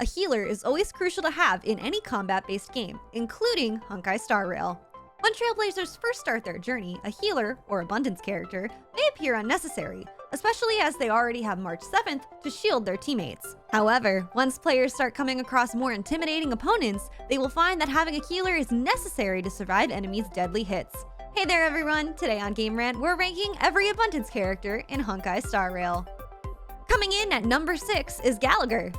A healer is always crucial to have in any combat-based game, including Honkai Star Rail. When Trailblazers first start their journey, a healer, or abundance character, may appear unnecessary, especially as they already have March 7th to shield their teammates. However, once players start coming across more intimidating opponents, they will find that having a healer is necessary to survive enemies' deadly hits. Hey there everyone, today on Game Rant, we're ranking every abundance character in Honkai Star Rail. Coming in at number 6 is Gallagher.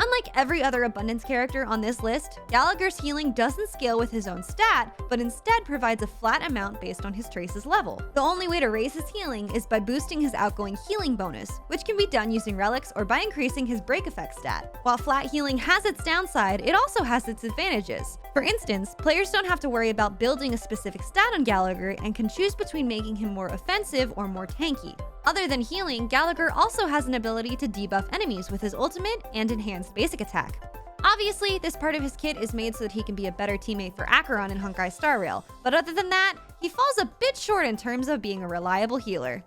Unlike every other abundance character on this list, Gallagher's healing doesn't scale with his own stat, but instead provides a flat amount based on his trace's level. The only way to raise his healing is by boosting his outgoing healing bonus, which can be done using relics or by increasing his break effect stat. While flat healing has its downside, it also has its advantages. For instance, players don't have to worry about building a specific stat on Gallagher and can choose between making him more offensive or more tanky. Other than healing, Gallagher also has an ability to debuff enemies with his ultimate and enhanced basic attack. Obviously, this part of his kit is made so that he can be a better teammate for Acheron in Honkai Star Rail, but other than that, he falls a bit short in terms of being a reliable healer.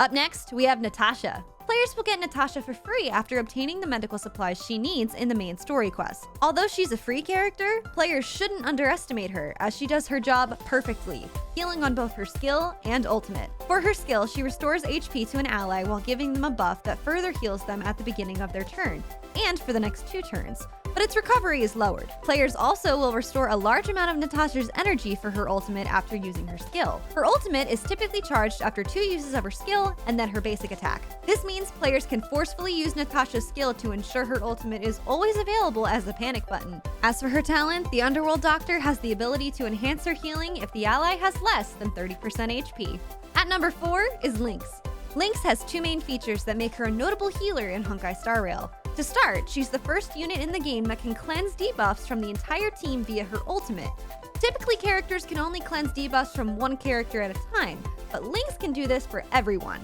Up next, we have Natasha. Players will get Natasha for free after obtaining the medical supplies she needs in the main story quest. Although she's a free character, players shouldn't underestimate her, as she does her job perfectly, healing on both her skill and ultimate. For her skill, she restores HP to an ally while giving them a buff that further heals them at the beginning of their turn, and for the next 2 turns. But its recovery is lowered. Players also will restore a large amount of Natasha's energy for her ultimate after using her skill. Her ultimate is typically charged after 2 uses of her skill and then her basic attack. This means players can forcefully use Natasha's skill to ensure her ultimate is always available as a panic button. As for her talent, the Underworld Doctor has the ability to enhance her healing if the ally has less than 30% HP. At number 4 is Lynx. Lynx has 2 main features that make her a notable healer in Honkai Star Rail. To start, she's the first unit in the game that can cleanse debuffs from the entire team via her ultimate. Typically, characters can only cleanse debuffs from one character at a time, but Lynx can do this for everyone.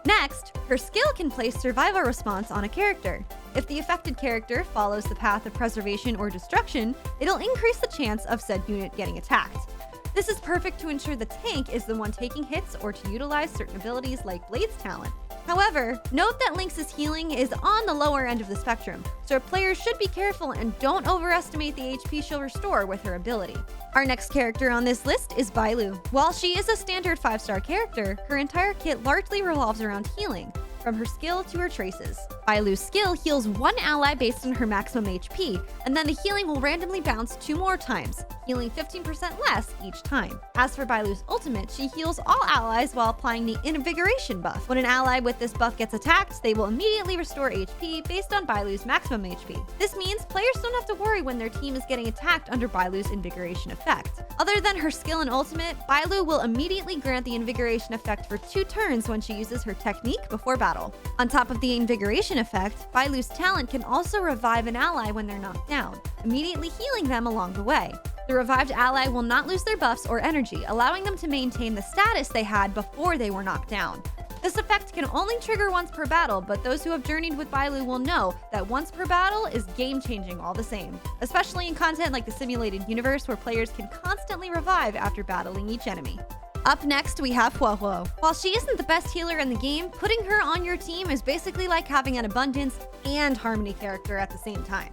Next, her skill can place survival response on a character. If the affected character follows the path of preservation or destruction, it'll increase the chance of said unit getting attacked. This is perfect to ensure the tank is the one taking hits or to utilize certain abilities like Blade's talent. However, note that Lynx's healing is on the lower end of the spectrum, so players should be careful and don't overestimate the HP she'll restore with her ability. Our next character on this list is Bailu. While she is a standard 5-star character, her entire kit largely revolves around healing, from her skill to her traces. Bailu's skill heals one ally based on her maximum HP, and then the healing will randomly bounce 2 more times, healing 15% less each time. As for Bailu's ultimate, she heals all allies while applying the Invigoration buff. When an ally with this buff gets attacked, they will immediately restore HP based on Bailu's maximum HP. This means players don't have to worry when their team is getting attacked under Bailu's Invigoration effect. Other than her skill and ultimate, Bailu will immediately grant the Invigoration effect for 2 turns when she uses her technique before battle. On top of the Invigoration effect, Bailu's talent can also revive an ally when they're knocked down, immediately healing them along the way. The revived ally will not lose their buffs or energy, allowing them to maintain the status they had before they were knocked down. This effect can only trigger once per battle, but those who have journeyed with Bailu will know that once per battle is game-changing all the same, especially in content like the simulated universe where players can constantly revive after battling each enemy. Up next, we have Huohuo. While she isn't the best healer in the game, putting her on your team is basically like having an abundance and harmony character at the same time.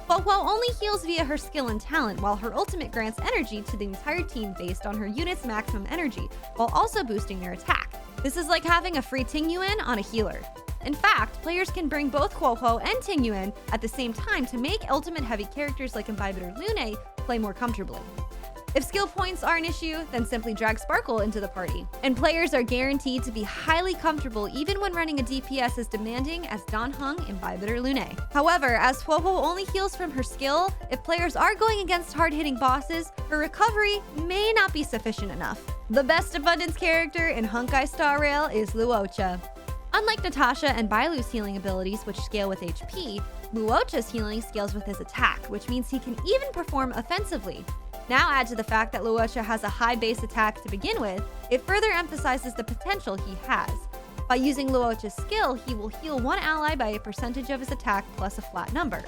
Huohuo only heals via her skill and talent, while her ultimate grants energy to the entire team based on her unit's maximum energy, while also boosting their attack. This is like having a free Tingyuan on a healer. In fact, players can bring both Huohuo and Tingyuan at the same time to make ultimate-heavy characters like Imbibitor Lune play more comfortably. If skill points are an issue, then simply drag Sparkle into the party. And players are guaranteed to be highly comfortable even when running a DPS as demanding as Danheng Imbibitor Lune. However, as Huohuo only heals from her skill, if players are going against hard-hitting bosses, her recovery may not be sufficient enough. The best abundance character in Honkai Star Rail is Luocha. Unlike Natasha and Bailu's healing abilities, which scale with HP, Luocha's healing scales with his attack, which means he can even perform offensively. Now add to the fact that Luocha has a high base attack to begin with, it further emphasizes the potential he has. By using Luocha's skill, he will heal one ally by a percentage of his attack plus a flat number.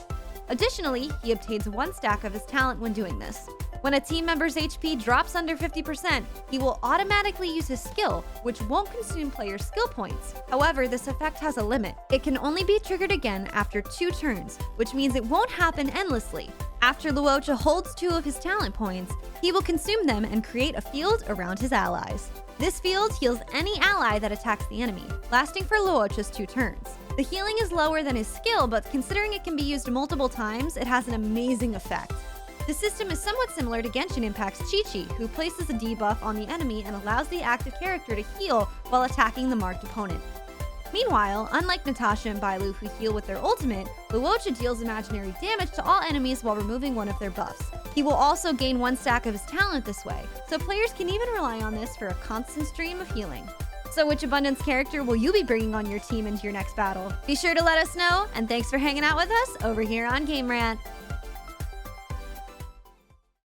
Additionally, he obtains 1 stack of his talent when doing this. When a team member's HP drops under 50%, he will automatically use his skill, which won't consume player skill points. However, this effect has a limit. It can only be triggered again after 2 turns, which means it won't happen endlessly. After Luocha holds 2 of his talent points, he will consume them and create a field around his allies. This field heals any ally that attacks the enemy, lasting for Luocha's 2 turns. The healing is lower than his skill, but considering it can be used multiple times, it has an amazing effect. The system is somewhat similar to Genshin Impact's Chi-Chi, who places a debuff on the enemy and allows the active character to heal while attacking the marked opponent. Meanwhile, unlike Natasha and Bailu who heal with their ultimate, Luocha deals imaginary damage to all enemies while removing one of their buffs. He will also gain 1 stack of his talent this way, so players can even rely on this for a constant stream of healing. So which Abundance character will you be bringing on your team into your next battle? Be sure to let us know, and thanks for hanging out with us over here on Game Rant.